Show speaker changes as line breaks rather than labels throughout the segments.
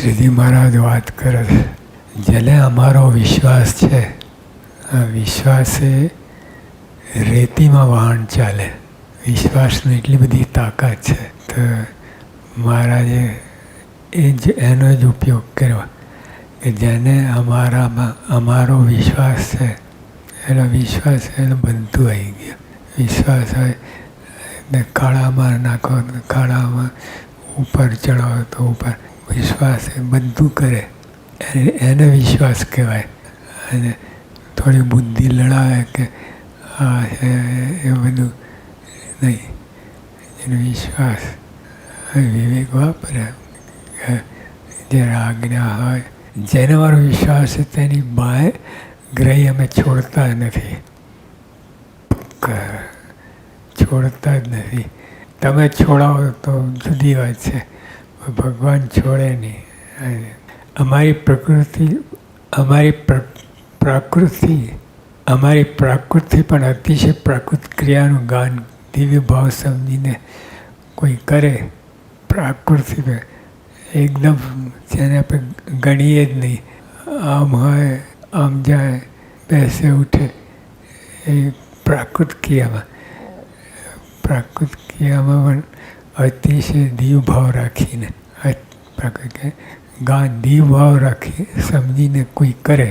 શ્રીજી મહારાજ વાત કરે છે, જેને અમારો વિશ્વાસ છે, આ વિશ્વાસ એ રેતીમાં વાહન ચાલે. વિશ્વાસની એટલી બધી તાકાત છે. તો મહારાજે એનો જ ઉપયોગ કર્યો કે જેને અમારો વિશ્વાસ છે, એનો વિશ્વાસ એનું બધું આવી ગયું. વિશ્વાસ હોય ને ખાડામાં નાખો તો ખાડામાં, ઉપર ચડાવો તો ઉપર. વિશ્વાસ એ બધું કરે, એને વિશ્વાસ કહેવાય. અને થોડી બુદ્ધિ લડાવે કે આ છે એ બધું નહીં. એનો વિશ્વાસ વિવેક વાપરે, જે આજ્ઞા હોય, જેને મારો વિશ્વાસ છે તેની બાય ગ્રહી અમે છોડતા નથી, છોડતા જ નથી. તમે છોડાવો તો જુદી વાત છે, ભગવાન છોડે નહીં. અમારી પ્રકૃતિ પણ અતિશય પ્રાકૃત ક્રિયાનું ગાન દિવ્ય ભાવ સમજીને કોઈ કરે. પ્રાકૃતિ એકદમ જેને આપણે ગણીએ જ નહીં, આમ હોય આમ જાય, બેસે ઉઠે, એ પ્રાકૃત ક્રિયામાં પણ અતિશય દીવ ભાવ રાખીને, ગાન દીવ ભાવ રાખી સમજીને કોઈ કરે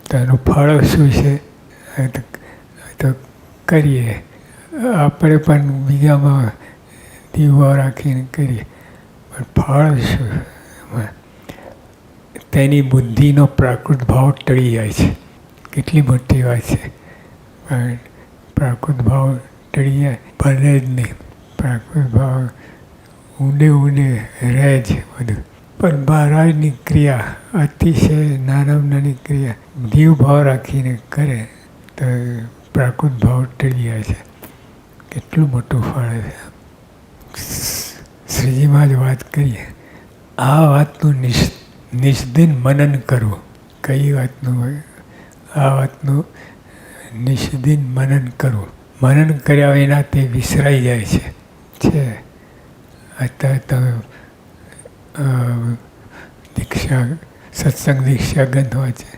તો એનું ફળ શું છે તો કરીએ. આપણે પણ બીજામાં દીવ ભાવ રાખીને કરીએ, પણ ફળ શું? તેની બુદ્ધિનો પ્રાકૃત ભાવ ટળી જાય છે. કેટલી મોટી વાત છે. પણ પ્રાકૃત ભાવ ટળી જાય બને જ નહીં. પ્રાકૃત ભાવ ઊંડે રહે જ બધું. પણ મહારાજની ક્રિયા અતિશય નાની ક્રિયા દીવ ભાવ રાખીને કરે તો પ્રાકૃત ભાવ ટળી જાય છે. કેટલું મોટું ફળ છે. શ્રીજીમાં જ વાત કરીએ, આ વાતનું નિષ્દિન મનન કરવું. કઈ વાતનું હોય? આ વાતનું નિષ્દિન મનન કરવું. મનન કર્યા વિના તે વિસરાઈ જાય છે. અત્યારે તમે સત્સંગ દીક્ષા ગ્રંથ વાંચે,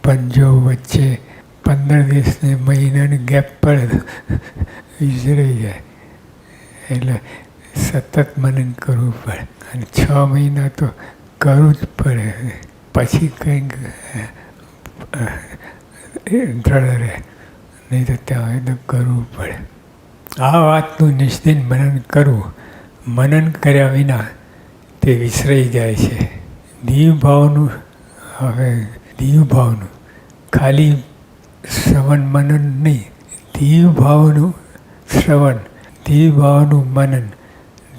પંજો વચ્ચે 15 દિવસને મહિનાની ગેપ પડે વિસરાઈ જાય. એટલે સતત મનન કરવું પડે. અને 6 મહિના તો કરવું જ પડે, પછી કંઈક દ્રઢ રહે, નહીં તો ત્યાં તો કરવું પડે. આ વાતનું નિષ્દિન મનન કરવું. મનન કર્યા વિના તે વિસરાઈ જાય છે. દીવ ભાવનું ખાલી શ્રવણ મનન નહીં, દીવ ભાવનું શ્રવણ, દીવ ભાવનું મનન,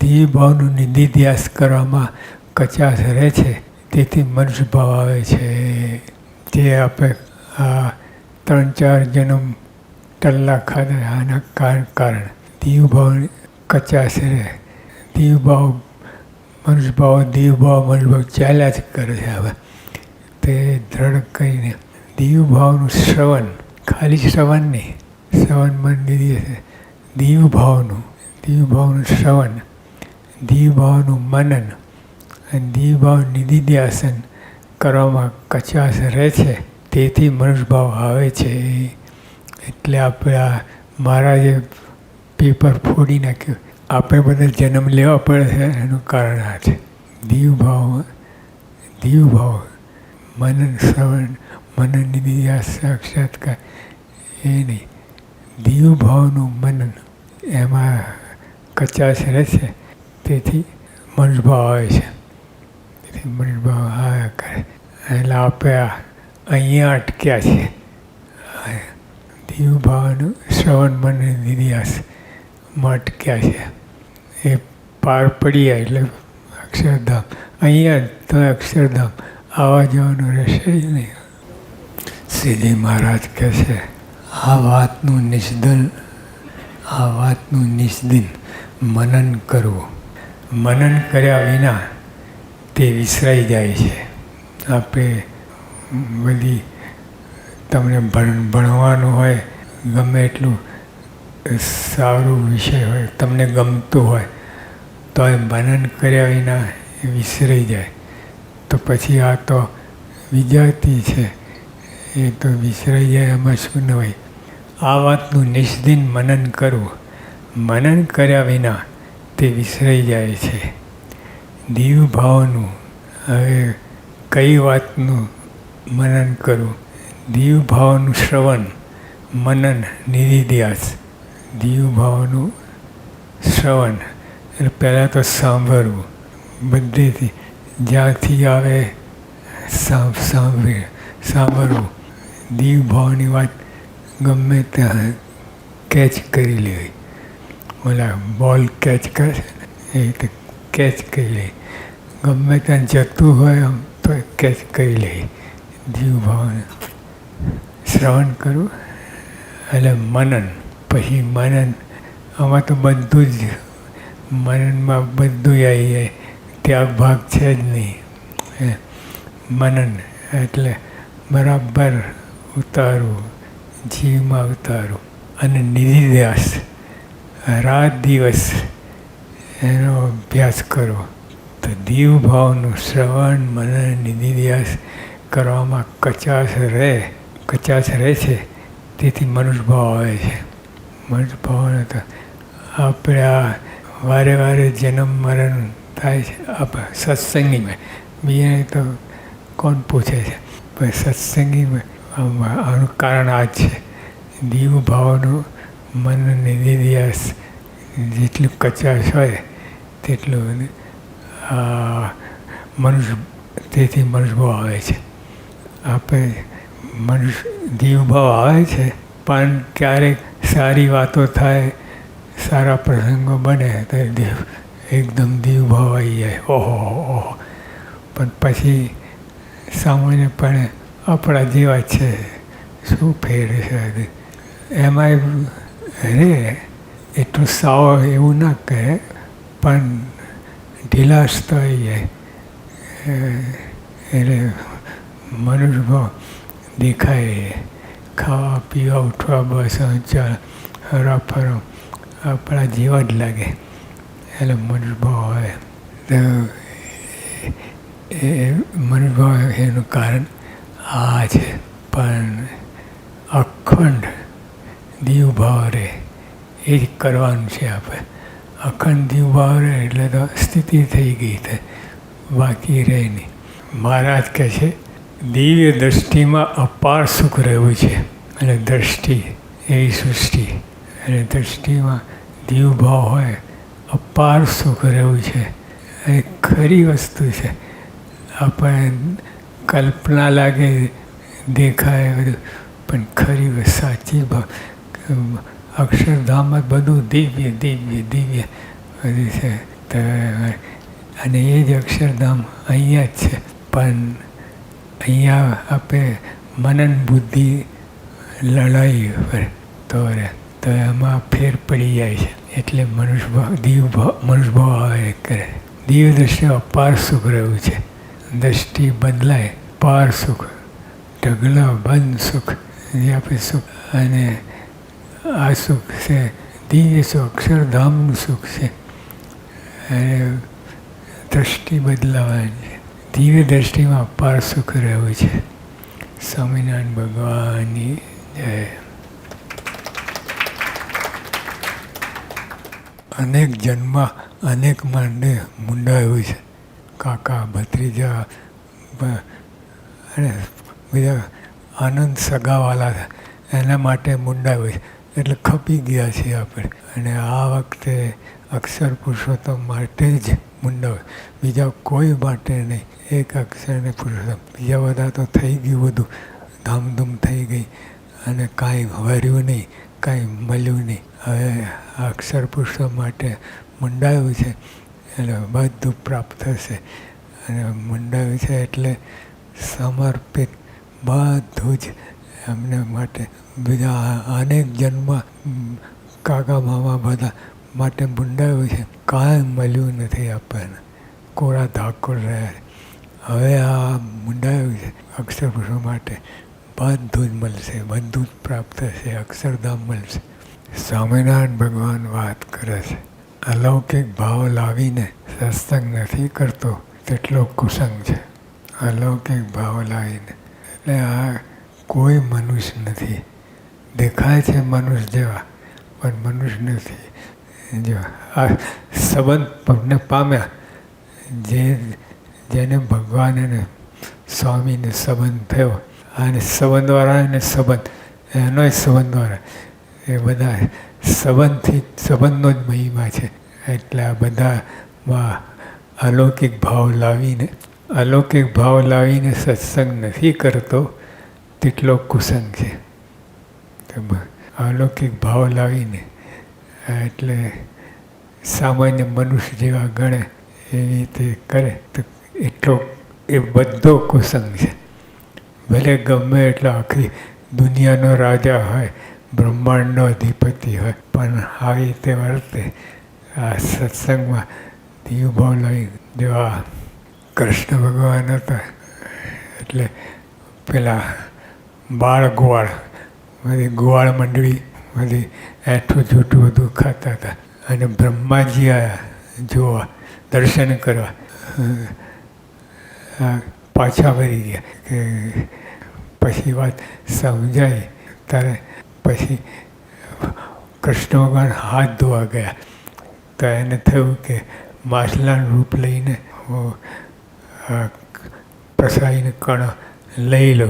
દીવ ભાવનું નિધિધ્યાસ કરવામાં કચાશ રહે છે. તેથી મનુષ્ય ભાવ આવે છે. જે આપણે આ 3-4 જન્મ ટલ્લા ખાધા, આના કારણ દીવ ભાવ કચાશ રહે. દીવ ભાવ મનુષ્ય ભાવ ચાલ્યા જ કરે છે. હવે તે દ્રઢ કરીને દીવ ભાવનું શ્રવણ, ખાલી શ્રવણ નહીં, શ્રવણ મન દીધી છે. દીવ ભાવનું શ્રવણ, દીવ ભાવનું મનન અને દીવ ભાવ નિધિધ્યાસન કરવામાં કચાશ રહે છે. તેથી મનુષ્ય ભાવ આવે છે. એટલે આપણે આ મહારાજે પેપર ફોડી નાખ્યું. આપણે બધા જન્મ લેવા પડે છે, એનું કારણ આ છે. દીવ ભાવ મનન શ્રવણ, મનન નિધિધ્યાસ સાક્ષાત્કાર એ નહીં, દીવ ભાવનું મનન, એમાં કચાશ રહે છે. તેથી મનુષ્ય ભાવ આવે છે. તેથી મનુષ્ય ભાવ આવ્યા કરે. એટલે આપણે અહીંયા અટક્યા છે. દીવ ભાવનું શ્રવણ મનન નિધિધ્યાસમાં અટક્યા છે. એ પાર પડી જાય એટલે અક્ષરધામ. અહીંયા તો અક્ષરધામ આવવા જવાનું રહેશે જ નહીં. શ્રીજી મહારાજ કહે છે, આ વાતનું નિષ્દિન મનન કરવું. મનન કર્યા વિના તે વિસરાઈ જાય છે. આપણે બધી તમને ભણવાનું હોય, ગમે એટલું સારું વિષય હોય, તમને ગમતું હોય, તો એ મનન કર્યા વિના એ વિસરાઈ જાય. પછી આ તો વિજાતી છે, એ તો વિસરાઈ જાય, એમાં શું ન હોય. આ વાતનું નિષ્દિન મનન કરવું. મનન કર્યા વિના તે વિસરાઈ જાય છે. દીવ ભાવનું હવે કઈ વાતનું મનન કરવું? દીવ ભાવનું શ્રવણ, મનન, નિધિધ્યાસ. દીવ ભાવનું શ્રવણ એટલે પહેલાં તો સાંભળવું, બધેથી જ્યાંથી આવે સાંભળવું. દીવ ભાવની વાત ગમે ત્યાં કેચ કરી લેવી. ઓલા બોલ કેચ કરે એ રીતે કેચ કરી લે. ગમે ત્યાં જતું હોય આમ તો કેચ કરી લે. દીવ ભાવને શ્રવણ કરવું એટલે મનન. પછી મનન, આમાં તો બધું જ મનનમાં બધું આવી જાય, ત્યાગ ભાગ છે જ નહીં. મનન એટલે બરાબર ઉતારવું, જીવમાં ઉતારવું. અને નિધિધ્યાસ, રાત દિવસ એનો અભ્યાસ કરવો. તો દીવ ભાવનું શ્રવણ, મનન, નિધિધ્યાસ કરવામાં કચાશ રહે છે. તેથી મનુષ્ય ભાવ આવે છે. મનુષ્ય ભાવને તો આપણે આ વારે વારે જન્મ મરણ થાય છે આપણે સત્સંગીમાં. બીજાને તો કોણ પૂછે છે? પણ સત્સંગીમાં આનું કારણ આ જ છે. દીવ ભાવનું મન, નિધિધ્યાસ જેટલું કચાશ હોય તેટલું તેથી મનુષ્ય ભાવ આવે છે. આપણે દીવ ભાવ આવે છે, પણ ક્યારેક સારી વાતો થાય, સારા પ્રસંગો બને તો એકદમ દીવ ભાવ આવી જાય. ઓહો. પણ પછી સામાન્યપણે આપણા જેવા છે, શું ફેર છે એમાંય રે. એટલું સાવ એવું ના કહે, પણ ઢીલાશ તો આવી જાય. એટલે મનુષ્ય ભાવ દેખાય. ખાવા પીવા, ઉઠવા, બસવા, ચાલ, હરા ફરો આપણા જેવા જ લાગે. એટલે મનુષ્ય ભાવ આવે. તો એ મનુષ્ય ભાવ એનું કારણ આ છે. પણ અખંડ દીવ ભાવ રહે એ જ કરવાનું છે આપણે. અખંડ દીવ ભાવ રહે એટલે તો સ્થિતિ થઈ ગઈ છે, બાકી રહે નહીં. મહારાજ કહે છે દિવ્ય દૃષ્ટિમાં અપાર સુખ રહેવું છે. અને દૃષ્ટિ એવી સૃષ્ટિ, અને દૃષ્ટિમાં દીવ ભાવ હોય, અપાર સુખ રહેવું છે. એ ખરી વસ્તુ છે. આપણે કલ્પના લાગે, દેખાય બધું, પણ ખરી સાચી ભાવ. અક્ષરધામમાં બધું દિવ્ય બધું છે. અને એ જ અક્ષરધામ અહીંયા જ છે. પણ અહીંયા આપણે મનન બુદ્ધિ લડાઈ તો એમાં ફેર પડી જાય છે. એટલે મનુષ્ય ભાવ આવે કરે. દિવ્ય દ્રષ્ટિ અપાર સુખ રહ્યું છે. દ્રષ્ટિ બદલાય, પાર સુખ, ઢગલા બંધ સુખ, જે આપણે સુખ. અને આ સુખ છે દિવ્ય સુખ, અક્ષરધામનું સુખ છે. અને દ્રષ્ટિ બદલાવાની છે. દિવ્ય દ્રષ્ટિમાં અપાર સુખ રહેવું છે. સ્વામિનારાયણ ભગવાનની જય. અનેક જન્મ અનેક માટે મુંડાયું છે. કાકા, ભત્રીજા અને બધા આનંદ સગાવાલા એના માટે મુંડાયું છે. એટલે ખપી ગયા છીએ આપણે. અને આ વખતે અક્ષર પુરુષોત્તમ માટે જ મુંડાવું, બીજા કોઈ માટે નહીં. એક અક્ષરને પુરુષોત્તમ. બીજા બધા તો થઈ ગયું, બધું ધામધૂમ થઈ ગઈ અને કાંઈ વર્યું નહીં, કાંઈ મળ્યું નહીં. હવે અક્ષર પુરુષોત્તમ માટે મુંડાયું છે. એટલે બધું પ્રાપ્ત થશે. અને મુંડાયું છે એટલે સમર્પિત બધું જ એમને માટે. બીજા અનેક જન્મ કાકા મામા બધા માટે મુંડાયું છે. કાંઈ મળ્યું નથી આપણને, કોરા ધાકોર રહ્યા. હવે આ મુંડાયું છે અક્ષર પુરુષો માટે. બધું જ મળશે, બધું જ પ્રાપ્ત થશે, અક્ષરધામ મળશે. સ્વામિનારાયણ ભગવાન વાત કરે છે, અલૌકિક ભાવ લાવીને સત્સંગ નથી કરતો તેટલો કુસંગ છે. અલૌકિક ભાવ લાવીને. એટલે આ કોઈ મનુષ્ય નથી. દેખાય છે મનુષ્ય જેવા, પણ મનુષ્ય નથી. જો આ સંબંધ પામ્યા, જેને ભગવાન અને સ્વામીને સંબંધ થયો, અને સંબંધવાળાને સંબંધ, એનોય સંબંધવાળા, એ બધા સંબંધનો જ મહિમા છે. એટલે આ બધામાં અલૌકિક ભાવ લાવીને સત્સંગ નથી કરતો તેટલો કુસંગ છે. અલૌકિક ભાવ લાવીને, એટલે સામાન્ય મનુષ્ય જેવા ગણે એવી રીતે કરે તો એટલો એ બધો કુસંગ છે. ભલે ગમે એટલો આખી દુનિયાનો રાજા હોય, બ્રહ્માંડનો અધિપતિ હોય, પણ આવી રીતે વર્તે. આ સત્સંગમાં દીવભાવ લઈ જેવા કૃષ્ણ ભગવાન હતા, એટલે પેલા બાળ ગોવાળ, બધી ગોવાળ મંડળી બધી એઠું જૂઠું બધું ખાતા હતા. અને બ્રહ્માજી આવ્યા જોવા, દર્શન કરવા, પાછા વળી ગયા. કે પછી વાત સમજાય ત્યારે પછી કૃષ્ણ ભગવાન હાથ ધોવા ગયા, તો એને થયું કે માછલાનું રૂપ લઈને પ્રસાદીને કણ લઈ લો.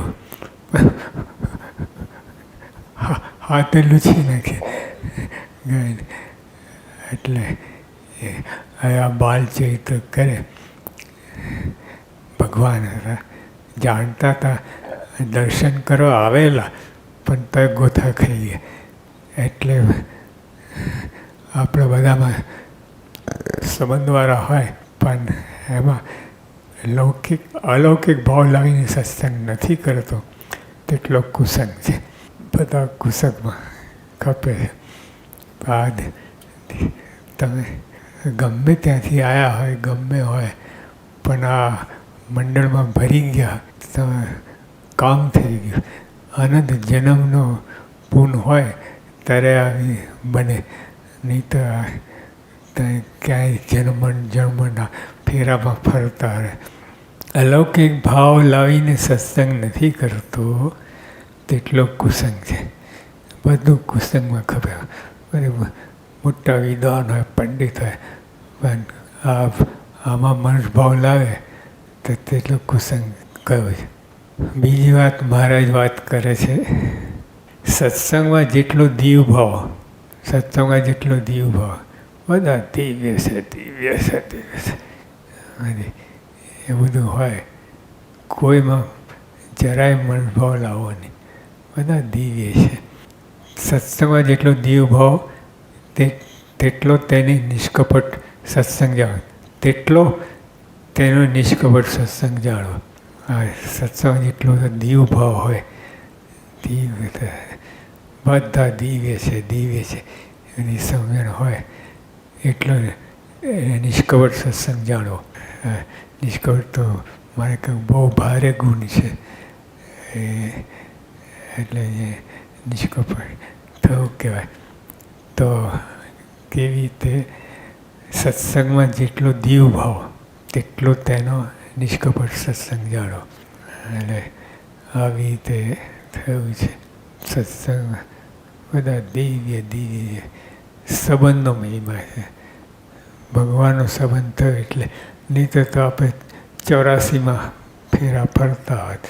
હાથે લૂછી નાખે ગાયને. એટલે આ બાલચરિત્ર કરે. ભગવાન હતા, જાણતા હતા, દર્શન કરવા આવેલા, પણ તો ગોથા ખાઈ ગયા. એટલે આપણે બધામાં સંબંધવાળા હોય, પણ એમાં અલૌકિક ભાવ લાવીને સત્સંગ નથી કરતો તેટલો કુસંગ છે. બધા કુસંગમાં ખપે છે. તમે ગમે ત્યાંથી આવ્યા હોય, ગમે હોય, પણ આ મંડળમાં ભરી ગયા, તમે કામ થઈ ગયું. અનંત જન્મનો પૂન હોય ત્યારે આવી બને, નહીં તો ક્યાંય જન્મના ફેરામાં ફરતા રહે. અલૌકિક ભાવ લાવીને સત્સંગ નથી કરતો તેટલો કુસંગ છે. બધું કુસંગમાં ખબર. બરાબર, મોટા વિદ્વાન હોય, પંડિત હોય, પણ આમાં મનુષ્ય ભાવ લાવે તો તેટલો કુસંગ કયો છે. બીજી વાત મહારાજ વાત કરે છે, સત્સંગમાં જેટલો દીવભાવ, બધા દિવ્ય છે. એ બધું હોય, કોઈમાં જરાય મનભાવ લાવો નહીં, બધા દિવ્ય છે. સત્સંગમાં જેટલો દીવભાવ તેટલો તેની નિષ્કપટ સત્સંગ જાણો, તેટલો તેનો નિષ્કપટ સત્સંગ જાણો. સત્સંગ જેટલો દીવભાવ હોય, બધા દિવ્ય છે, એની સમજણ હોય એટલો નિષ્કપટ સત્સંગ જાણવો. નિષ્કપટ તો મારે કહ્યું બહુ ભારે ગુણ છે. એટલે એ નિષ્કપટ થવું કહેવાય. તો કેવી રીતે સત્સંગમાં જેટલો દીવભાવ તેટલો તેનો નિષ્કપટ સત્સંગ જાણો. એટલે આવી રીતે થયું છે. સત્સંગ બધા દિવ્ય સંબંધનો મહિમા છે. ભગવાનનો સંબંધ થયો એટલે નહીં તો આપણે 84માં ફેરા ફરતા હોત.